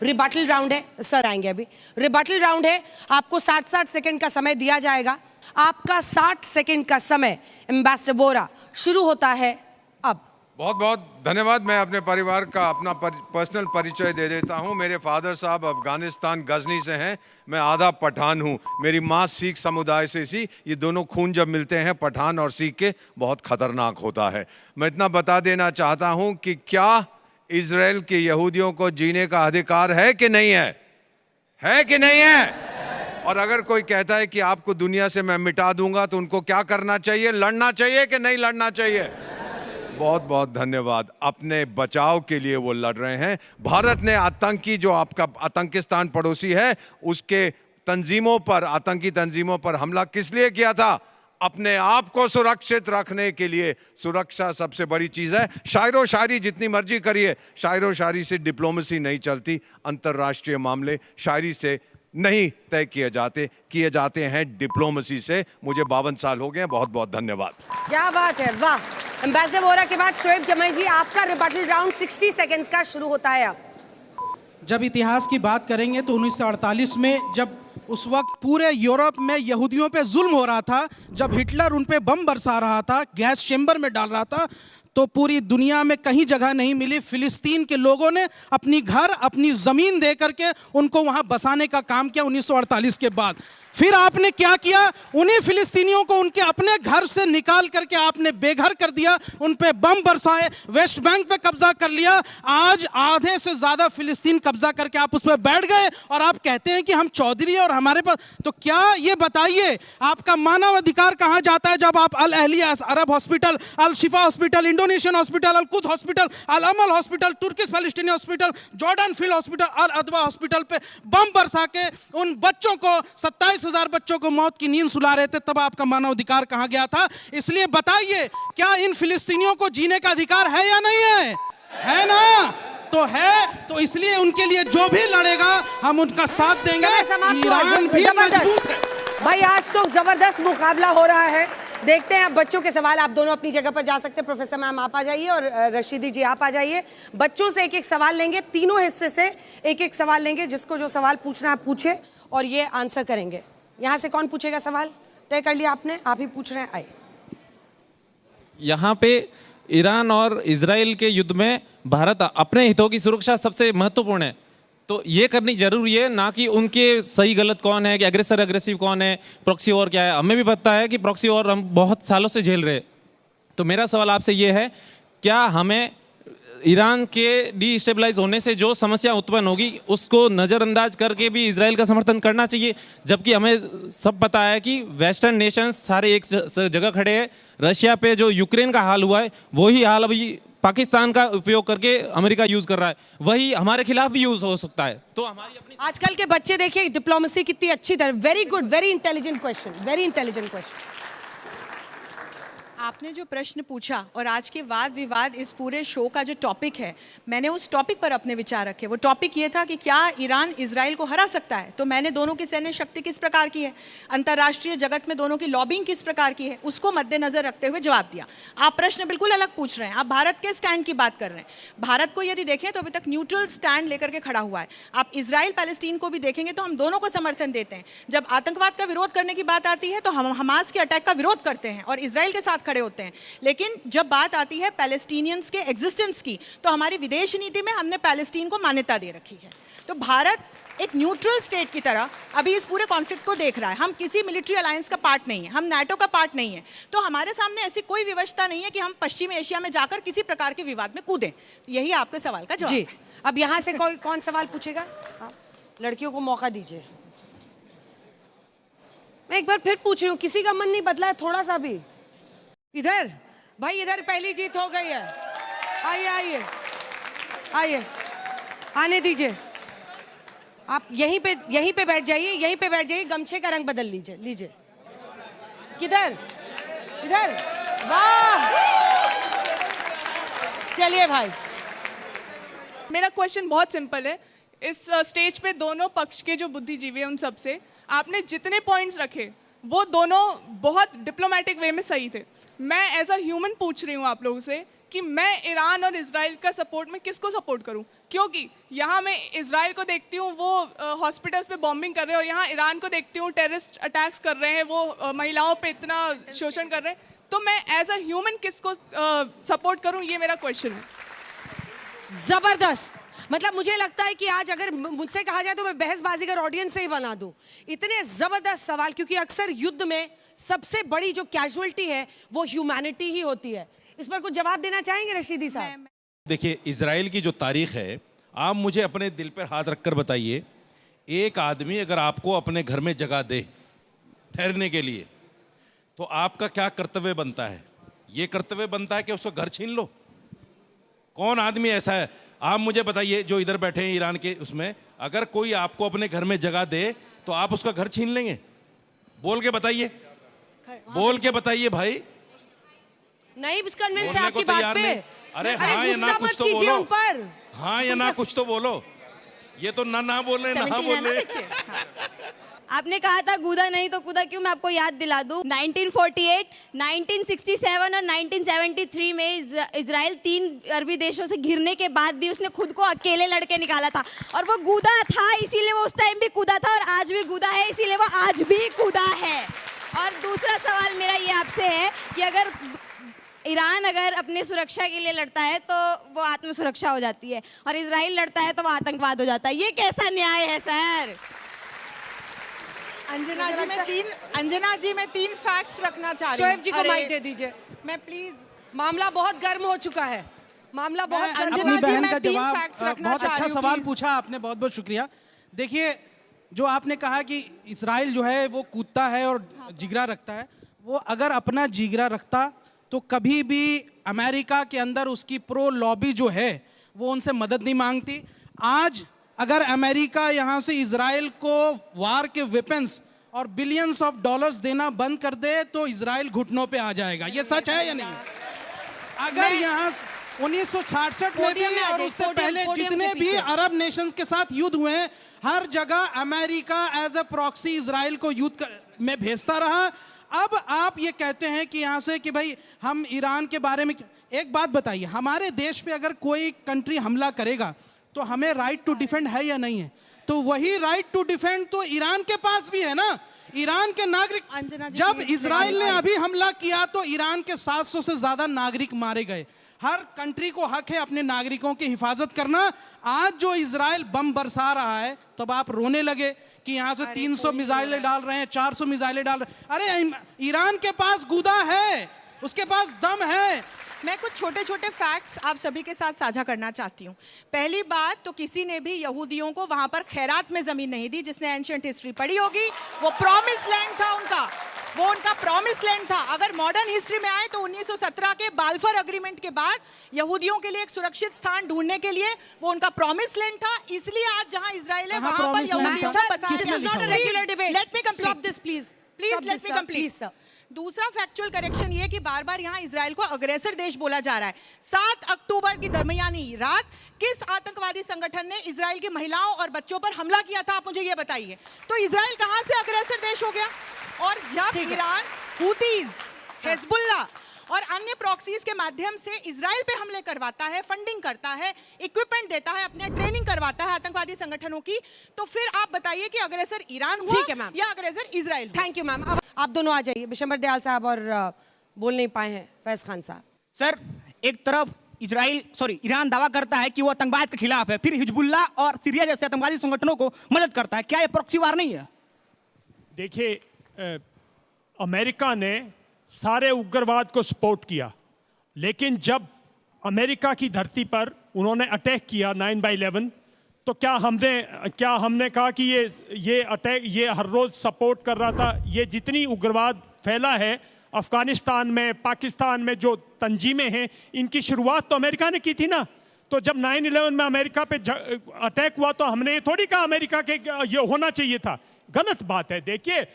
Rebuttal round है, sir आएंगे अभी। रिबटल राउंड है, आपको 60-60 सेकंड का समय दिया जाएगा। आपका 60 सेकंड का समय एम्बेसडर वोरा शुरू होता है अब। बहुत बहुत धन्यवाद। मैं अपने परिवार का अपना पर्सनल परिचय दे देता हूं। मेरे फादर साहब अफगानिस्तान गजनी से हैं। मैं आधा पठान हूं। मेरी माँ सिख समुदाय से सी। ये दोनों खून जब मिलते हैं पठान और सिख के, बहुत खतरनाक होता है। मैं इतना बता देना चाहता हूं कि क्या इजराइल के यहूदियों को जीने का अधिकार है कि नहीं है? है कि नहीं है? और अगर कोई कहता है कि आपको दुनिया से मैं मिटा दूंगा, तो उनको क्या करना चाहिए? लड़ना चाहिए कि नहीं लड़ना चाहिए? बहुत बहुत धन्यवाद। अपने बचाव के लिए वो लड़ रहे हैं। भारत ने आतंकी, जो आपका आतंकिस्तान पड़ोसी है, उसके तंजीमों पर, आतंकी तंजीमों पर हमला किस लिए किया था? अपने आप को सुरक्षित रखने के लिए। सुरक्षा सबसे बड़ी चीज है। शायरो शायरी जितनी मर्जी करिए, शायरो शायरी से डिप्लोमेसी नहीं चलती। अंतर्राष्ट्रीय मामले शायरी से नहीं तय किए जाते हैं डिप्लोमेसी से। मुझे 52 साल हो गए हैं। बहुत बहुत धन्यवाद। क्या बात है, वाह। एम्बेसडर वोरा के बाद शोएब जमाई जी, आपका रिबटल राउंड 60 सेकंड्स का शुरू होता है अब। जब इतिहास की बात करेंगे तो 1948 में, जब उस वक्त पूरे यूरोप में यहूदियों पे जुल्म हो रहा था, जब हिटलर उन पे बम बरसा रहा था, गैस चेंबर में डाल रहा था, तो पूरी दुनिया में कहीं जगह नहीं मिली। फिलिस्तीन के लोगों ने अपनी घर, अपनी ज़मीन दे करके उनको वहाँ बसाने का काम किया 1948 के बाद। फिर आपने क्या किया? उन्हीं फिलिस्तीनियों को उनके अपने घर से निकाल करके आपने बेघर कर दिया, उन पे बम बरसाए, वेस्ट बैंक पे कब्जा कर लिया। आज आधे से ज़्यादा फिलिस्तीन कब्जा करके आप उस पर बैठ गए और आप कहते हैं कि हम चौधरी हैं और हमारे पास। तो क्या ये बताइए, आपका मानव अधिकार कहाँ जाता है जब आप अल अहलिया अरब हॉस्पिटल, अल शिफा hospital, Indonesian hospital, Al Quds hospital, Al Amal hospital, Turkish फलस्तीनी hospital, Jordan field hospital, Al Awda hospital पे बम बरसा के उन बच्चों को, 27,000 बच्चों को मौत की नींद सुला रहे थे? तब आपका मानव अधिकार कहां गया था? इसलिए बताइए, क्या इन फिलिस्तीनियों को जीने का अधिकार है या नहीं है? है ना? तो है, तो इसलिए उनके लिए जो भी लड़ेगा हम उनका साथ देंगे। ईरान भी मजबूत है। भाई आज तो जबरदस्त मुकाबला हो रहा है। देखते हैं अब बच्चों के सवाल। आप दोनों अपनी जगह पर जा सकते हैं। प्रोफेसर मैम आप आ जाइए और रशीदी जी आप आ जाइए। बच्चों से एक एक सवाल लेंगे, तीनों हिस्से से एक एक सवाल लेंगे। जिसको जो सवाल पूछना है पूछे और ये आंसर करेंगे। यहाँ से कौन पूछेगा सवाल? तय कर लिया आपने, आप ही पूछ रहे हैं। आइए। यहाँ पे ईरान और इजराइल के युद्ध में भारत अपने हितों की सुरक्षा सबसे महत्वपूर्ण है, तो ये करनी जरूरी है, ना कि उनके सही गलत कौन है, कि अग्रेसर अग्रेसिव कौन है, प्रॉक्सी वॉर क्या है। हमें भी पता है कि प्रॉक्सी वॉर हम बहुत सालों से झेल रहे। तो मेरा सवाल आपसे ये है, क्या हमें ईरान के डीस्टेबलाइज होने से जो समस्या उत्पन्न होगी उसको नज़रअंदाज करके भी इजराइल का समर्थन करना चाहिए? जबकि हमें सब पता है कि वेस्टर्न नेशंस सारे एक जगह खड़े हैं। रशिया पे जो यूक्रेन का हाल हुआ है, वही हाल अभी पाकिस्तान का उपयोग करके अमेरिका यूज कर रहा है, वही हमारे खिलाफ भी यूज हो सकता है। तो हमारी अपनी आजकल के बच्चे देखिए डिप्लोमेसी कितनी अच्छी तरह। Very good, very intelligent question, very intelligent question. आपने जो प्रश्न पूछा और आज के वाद विवाद, इस पूरे शो का जो टॉपिक है, मैंने उस टॉपिक पर अपने विचार रखे। वो टॉपिक ये था कि क्या ईरान इजराइल को हरा सकता है? तो मैंने दोनों की सैन्य शक्ति किस प्रकार की है, अंतर्राष्ट्रीय जगत में दोनों की लॉबिंग किस प्रकार की है, उसको मद्देनजर रखते हुए जवाब दिया। आप प्रश्न बिल्कुल अलग पूछ रहे हैं। आप भारत के स्टैंड की बात कर रहे हैं। भारत को यदि देखें तो अभी तक न्यूट्रल स्टैंड लेकर के खड़ा हुआ है। आप इजराइल पैलेस्टीन को भी देखेंगे तो हम दोनों को समर्थन देते हैं। जब आतंकवाद का विरोध करने की बात आती है तो हम हमास के अटैक का विरोध करते हैं और इजराइल के साथ खड़े होते हैं। लेकिन जब बात आती है पैलेस्टीनियंस के एग्जिस्टेंस की, तो हमारी विदेश नीति में हमने पैलेस्टीन को मान्यता दे रखी है। तो भारत एक न्यूट्रल स्टेट की तरह अभी इस पूरे कॉन्फ्लिक्ट को देख रहा है। हम किसी मिलिट्री अलायंस का पार्ट नहीं है, हम नाटो का पार्ट नहीं है। तो हमारे सामने ऐसी कोई विवशता नहीं है कि हम पश्चिमी एशिया में जाकर किसी प्रकार के विवाद में कूदें। यही आपके सवाल का जवाब जी। अब यहाँ से कोई कौन सवाल पूछेगा? लड़कियों को मौका दीजिए। मैं एक बार फिर पूछ रही हूँ, किसी का मन नहीं बदला है थोड़ा सा भी? इधर भाई, इधर पहली जीत हो गई है। आइए आइए आइए, आने दीजिए। आप यहीं पे बैठ जाइए, यहीं पे बैठ जाइए। गमछे का रंग बदल लीजिए। किधर? इधर। वाह, चलिए भाई। मेरा क्वेश्चन बहुत सिंपल है। इस स्टेज पे दोनों पक्ष के जो बुद्धिजीवी हैं उन सब से आपने जितने पॉइंट्स रखे वो दोनों बहुत डिप्लोमेटिक वे में सही थे। मैं एज अ ह्यूमन पूछ रही हूँ आप लोगों से कि मैं ईरान और इजराइल का सपोर्ट में किसको सपोर्ट करूं, क्योंकि यहाँ मैं इजराइल को देखती हूँ वो हॉस्पिटल्स पे बॉम्बिंग कर रहे हैं, और यहाँ ईरान को देखती हूँ टेररिस्ट अटैक्स कर रहे हैं, वो महिलाओं पे इतना शोषण कर रहे हैं। तो मैं एज अ ह्यूमन किसको सपोर्ट करूं, ये मेरा क्वेश्चन है। जबरदस्त। मतलब मुझे लगता है कि आज अगर मुझसे कहा जाए तो मैं बहसबाजी कर ऑडियंस से ही बना दूं। इतने जबरदस्त सवाल, क्योंकि अक्सर युद्ध में सबसे बड़ी जो कैजुअलिटी है वो ह्यूमैनिटी ही होती है। इस पर कुछ जवाब देना चाहेंगे रशीदी साहब? देखिए, इजराइल की जो तारीख है, आप मुझे अपने दिल पर हाथ रखकर बताइए, एक आदमी अगर आपको अपने घर में जगह दे ठहरने के लिए, तो आपका क्या कर्तव्य बनता है? ये कर्तव्य बनता है कि उसको घर छीन लो? कौन आदमी ऐसा है? आप मुझे बताइए, जो इधर बैठे हैं ईरान के उसमें, अगर कोई आपको अपने घर में जगह दे तो आप उसका घर छीन लेंगे? बोल के बताइए, बोल के बताइए भाई। नहीं कन्विंस है बोलने आपकी को बात तैयार पे। नहीं। अरे हाँ या ना गुस्सा कुछ मत तो कीजिए बोलो। उन पर। हाँ या ना कुछ तो बोलो। ये तो ना बोल रहे, ना 17 है बोल ना, रहे। देखिए। आपने कहा था कूदा नहीं तो कूदा क्यों, मैं आपको याद दिला दूं। 1948, 1967 और 1973 में इजराइल 3 अरबी देशों से घिरने के बाद भी उसने खुद को अकेले लड़के निकाला था, और वो कूदा था इसीलिए वो उस टाइम भी कूदा था, और आज भी कूदा है इसीलिए वो आज भी कूदा है। और दूसरा सवाल मेरा ये आपसे है कि अगर ईरान अगर अपनी सुरक्षा के लिए लड़ता है तो वो आत्मसुरक्षा हो जाती है, और इजराइल लड़ता है तो वो आतंकवाद हो जाता है। ये कैसा न्याय है सर? अंजना जी मैं तीन फैक्ट्स रखना चाह रही हूँ। शोएब जी को माइक दे दीजिए। मैं प्लीज, मामला बहुत गर्म हो चुका है, मामला बहुत गर्म। अंजना अपनी जी, बहन मैं का 3 जवाब facts रखना बहुत चाह अच्छा रही हूँ, सवाल please। पूछा आपने, बहुत बहुत शुक्रिया। देखिए, जो आपने कहा कि इजराइल जो है वो कूदता है और जिगरा रखता है, वो अगर अपना जिगरा रखता तो कभी भी अमेरिका के अंदर उसकी प्रो लॉबी जो है वो उनसे मदद नहीं मांगती। आज अगर अमेरिका यहाँ से इजराइल को वार के वेपन्स और बिलियंस ऑफ डॉलर्स देना बंद कर दे तो इजराइल घुटनों पे आ जाएगा। ये सच है या नहीं? अगर यहाँ 1966 में पोडियम भी में आ और जाइए, उससे पोडियम पहले के जितने भी पीछे। अरब नेशंस के साथ युद्ध हुए हैं, हर जगह America as a proxy Israel को युद्ध में भेजता रहा। अब आप ये कहते हैं कि यहाँ से कि भाई हम ईरान के बारे में, एक बात बताइए, हमारे देश पे अगर कोई कंट्री हमला करेगा तो हमें राइट टू डिफेंड है या नहीं है? तो वही राइट टू डिफेंड तो ईरान के पास भी है ना। ईरान के नागरिक, अंजना जी, जब please, इजराइल ने please। अभी हमला किया तो ईरान के 700 से ज्यादा नागरिक मारे गए। हर कंट्री को हक है अपने नागरिकों की हिफाजत करना। आज जो इजराइल बम बरसा रहा है तब आप रोने लगे कि यहाँ से 300 मिसाइलें डाल रहे हैं, 400 मिसाइलें डाल रहे हैं। अरे ईरान के पास गुदा है, उसके पास दम है। मैं कुछ छोटे छोटे फैक्ट्स आप सभी के साथ साझा करना चाहती हूँ। पहली बात तो किसी ने भी यहूदियों को वहां पर खैरात में जमीन नहीं दी। जिसने एंशिएंट हिस्ट्री पढ़ी होगी, वो प्रॉमिस लैंड था उनका, वो उनका प्रॉमिस लैंड था। अगर मॉडर्न हिस्ट्री में आए तो 1917 के बाल्फर अग्रीमेंट के बाद यहूदियों के लिए एक सुरक्षित स्थान ढूंढने के लिए वो उनका प्रॉमिस लैंड था। इसलिए आज जहां इजराइल है वहां पर यहूदियों को बसाया This is not a regular debate. Let me complete. Stop this, please. Please Stop let this, me sir. complete. Please, sir. दूसरा फैक्चुअल करेक्शन ये कि बार बार यहाँ इजराइल को अग्रेसर देश बोला जा रहा है। 7 अक्टूबर की दरमियानी रात किस आतंकवादी संगठन ने इजराइल की महिलाओं और बच्चों पर हमला किया था, आप मुझे ये बताइए। तो इजराइल कहाँ से अग्रेसर देश हो गया? और जब ईरान, हूतीज, हिजबुल्लाह और अन्य प्रॉक्सीज के माध्यम से इजराइल पे हमले करवाता है, फंडिंग करता है, इक्विपमेंट देता है, अपने ट्रेनिंग करवाता है आतंकवादी संगठनों की, तो फिर आप बताइए कि अग्रेसर ईरान हुआ ठीक है मैम, या अग्रेसर इजराइल हुआ? Thank you ma'am. अब आप दोनों आ जाइए। बिशंबर दयाल साहब और बोल नहीं पाए हैं फैज खान साहब। सर, एक तरफ ईरान दावा करता है कि वो आतंकवाद के खिलाफ है, फिर हिजबुल्लाह और सीरिया जैसे आतंकवादी संगठनों को मदद करता है। क्या ये प्रॉक्सी वार नहीं है? देखिए, अमेरिका ने सारे उग्रवाद को सपोर्ट किया, लेकिन जब अमेरिका की धरती पर उन्होंने अटैक किया 9/11, तो क्या हमने कहा कि ये अटैक ये हर रोज सपोर्ट कर रहा था? ये जितनी उग्रवाद फैला है अफगानिस्तान में, पाकिस्तान में, जो तंजीमें हैं, इनकी शुरुआत तो अमेरिका ने की थी ना। तो जब 9/11 में अमेरिका पे अटैक हुआ तो हमने ये थोड़ी कहा अमेरिका के ये होना चाहिए था। गलत बात है। देखिए,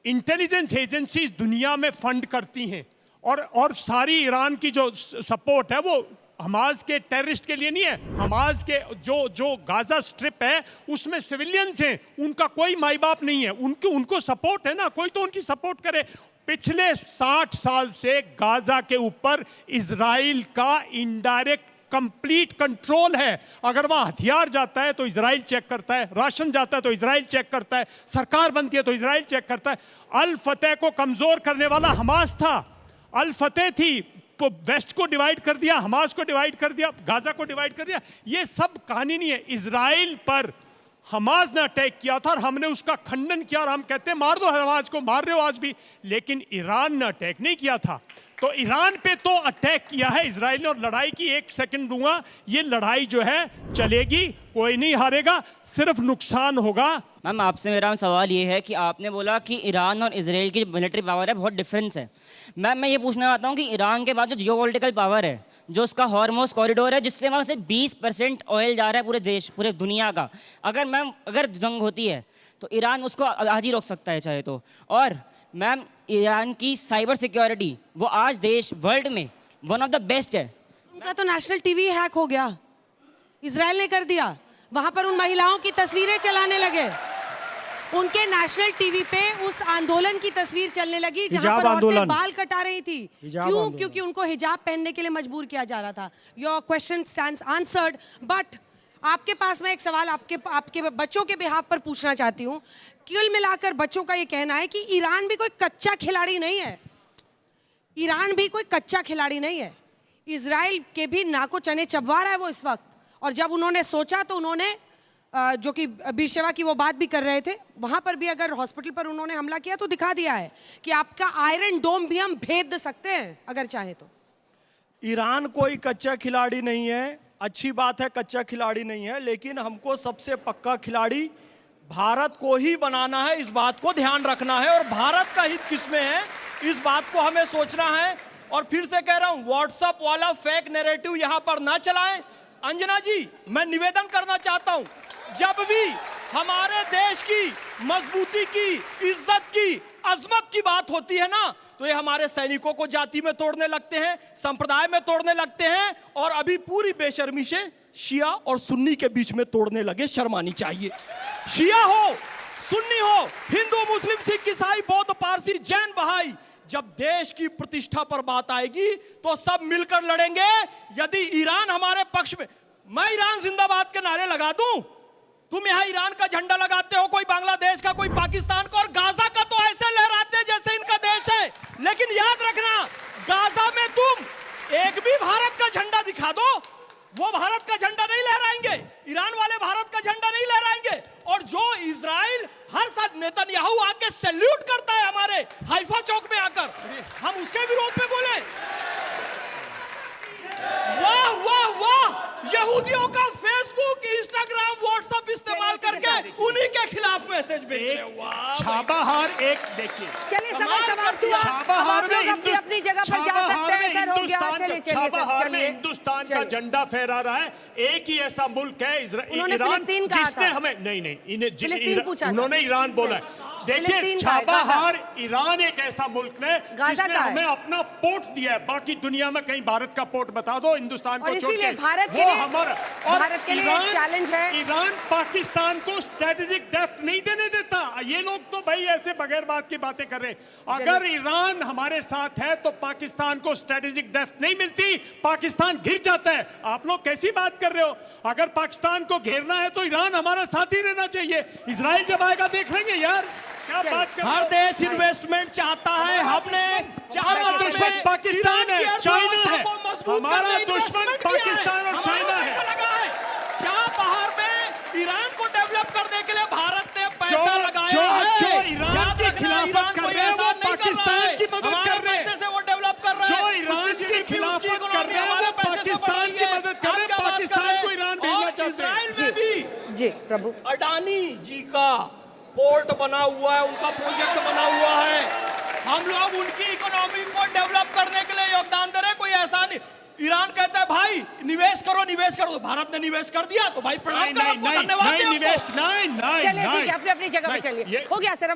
इंटेलिजेंस एजेंसीज दुनिया में फंड करती हैं, और सारी ईरान की जो सपोर्ट है वो हमास के टेररिस्ट के लिए नहीं है। हमास के जो गाजा स्ट्रिप है उसमें सिविलियंस हैं, उनका कोई माई बाप नहीं है, उनको सपोर्ट है ना, कोई तो उनकी सपोर्ट करे। पिछले 60 साल से गाजा के ऊपर इजराइल का इनडायरेक्ट कंप्लीट कंट्रोल है। अगर वहां हथियार जाता है तो इजराइल चेक करता है, राशन जाता है तो इजराइल चेक करता है, सरकार बनती है तो इजराइल चेक करता है। अल फतेह को कमजोर करने वाला हमास था, अल फतेह थी, वेस्ट को डिवाइड कर दिया, हमास को डिवाइड कर दिया, गाजा को डिवाइड कर दिया। ये सब कहानी नहीं है। इजराइल पर हमास ने अटैक किया था और हमने उसका खंडन किया और हम कहते हैं मार दो हमास को, मार रहे हो आज भी, लेकिन ईरान ने अटैक नहीं किया था। तो ईरान पे तो अटैक किया है इजराइल ने, और लड़ाई की 1 सेकंड दूंगा, ये लड़ाई जो है चलेगी, कोई नहीं हारेगा, सिर्फ नुकसान होगा। मैम आपसे मेरा सवाल ये है कि आपने बोला कि ईरान और इजराइल की मिलिट्री पावर है बहुत डिफरेंस है। मैम मैं ये पूछना चाहता हूँ कि ईरान के बाद जो जियोपॉलिटिकल पावर है, जो उसका हॉर्मोस कॉरिडोर है, जिससे वहाँ से 20% ऑयल जा रहा है पूरे देश, पूरे दुनिया का, अगर जंग होती है तो ईरान उसको आज ही रोक सकता है चाहे तो। और मैम ईरान की साइबर सिक्योरिटी वो आज देश वर्ल्ड में वन ऑफ द बेस्ट है। उनका तो नेशनल टीवी हैक हो गया, इजराइल ने कर दिया। वहां पर उन महिलाओं की तस्वीरें चलाने लगे, उनके नेशनल टीवी पे उस आंदोलन की तस्वीर चलने लगी जहां पर औरतें बाल कटा रही थी। क्यों? क्योंकि उनको हिजाब पहनने के लिए मजबूर किया जा रहा था। Your question stands answered, but आपके पास मैं एक सवाल आपके बच्चों के बिहाफ पर पूछना चाहती हूँ। कुल मिलाकर बच्चों का ये कहना है कि ईरान भी कोई कच्चा खिलाड़ी नहीं है, ईरान भी कोई कच्चा खिलाड़ी नहीं है। इजराइल के भी नाको चने चबवा रहा है वो इस वक्त, और जब उन्होंने सोचा तो उन्होंने जो कि बीरशेवा की वो बात भी कर रहे थे, वहां पर भी अगर हॉस्पिटल पर उन्होंने हमला किया तो दिखा दिया है कि आपका आयरन डोम भी हम भेद सकते हैं अगर चाहे तो। ईरान कोई कच्चा खिलाड़ी नहीं है, अच्छी बात है कच्चा खिलाड़ी नहीं है, लेकिन हमको सबसे पक्का खिलाड़ी भारत को ही बनाना है, इस बात को ध्यान रखना है, और भारत का हित किसमें है इस बात को हमें सोचना है। और फिर से कह रहा हूं, व्हाट्सएप वाला फेक नैरेटिव यहां पर ना चलाएं। अंजना जी, मैं निवेदन करना चाहता हूं, जब भी हमारे देश की मजबूती की, इज्जत की, अजमत की बात होती है ना, तो ये हमारे सैनिकों को जाति में तोड़ने लगते हैं, संप्रदाय में तोड़ने लगते हैं, और अभी पूरी बेशर्मी से शिया और सुन्नी के बीच में तोड़ने लगे। शर्मानी चाहिए। शिया हो, सुन्नी हो, हिंदू, मुस्लिम, सिख, ईसाई, बौद्ध, पारसी, जैन, बहाई, जब देश की प्रतिष्ठा पर बात आएगी तो सब मिलकर लड़ेंगे। यदि ईरान हमारे पक्ष में, मैं ईरान जिंदाबाद के नारे लगा दूं, तुम यहां ईरान का झंडा लगाते हो, कोई बांग्लादेश का, कोई पाकिस्तान का, और गाजा का तो ऐसे लहराते हैं जैसे इनका देश है। लेकिन याद रखना, गाजा में तुम एक भी भारत का झंडा दिखा दो, वो भारत का झंडा नहीं लहराएंगे, ईरान वाले भारत का झंडा नहीं लहराएंगे। और जो इजराइल हर साथ नेतन्याहू आके सैल्यूट करता है हमारे हाइफा चौक में आकर, हम उसके विरोध में बोले। वाह वाह वाह, यहूदियों का फेसबुक, इंस्टाग्राम, व्हाट्सएप इस्तेमाल करके उन्हीं के खिलाफ मैसेज भेजे। छापाहार एक देखिए, चलिए समय समाप्त हुआ, छापाहार में अपनी जगह पर जा सकते हैं। सर हो गया, चलिए छापाहार में हिंदुस्तान का झंडा फहरा रहा है। एक ही ऐसा मुल्क है ईरान जिसने हमें उन्होंने ईरान बोला है। देखिए, छापाहार ईरान एक ऐसा मुल्क ने जिसने हमें अपना पोर्ट दिया है, बाकी दुनिया में कहीं भारत का पोर्ट बता दो हिंदुस्तान को छोड़ के, वो हमारा। और चैलेंज है, ईरान पाकिस्तान को स्ट्रेटेजिक डेप्थ नहीं देने देता। ये लोग तो भाई ऐसे बगैर बात की बातें कर रहे हैं। अगर ईरान हमारे साथ है तो पाकिस्तान को स्ट्रेटेजिक डेप्थ नहीं मिलती, पाकिस्तान घिर जाता है। आप लोग कैसी बात कर रहे हो? अगर पाकिस्तान को घेरना है तो ईरान हमारा साथ ही रहना चाहिए। इजराइल जब आएगा देख लेंगे यार, क्या बात कर। हर देश इन्वेस्टमेंट चाहता है, हमने हमारा दुश्मन पाकिस्तान है, चाइना है, हमारा दुश्मन पाकिस्तान और चाइना है। छापाहार में ईरान को डेवलप करने के लिए भारत ने पैसा लगाया है। जो ईरान की खिलाफत कर रहे हैं वो पाकिस्तान की मदद कर रहे हैं। वो डेवलप कर रहे हैं। जो ईरान की खिलाफत कर रहे हैं वो पाकिस्तान की मदद कर रहे हैं। पाकिस्तान को ईरान भेजना चाहते हैं। इजराइल में भी जी प्रभु अडानी जी का पोर्ट बना हुआ है, उनका प्रोजेक्ट बना हुआ है। हम लोग उनकी इकोनॉमी को डेवलप करने के लिए योगदान दे रहे हैं। कोई ऐसा नहीं, ईरान कहता है भाई निवेश करो, निवेश करो, तो भारत ने निवेश कर दिया तो भाई प्रणाम करो, धन्यवाद। निवेश नहीं, चलिए ठीक है, अपनी अपनी जगह पे चलिए। हो गया सर।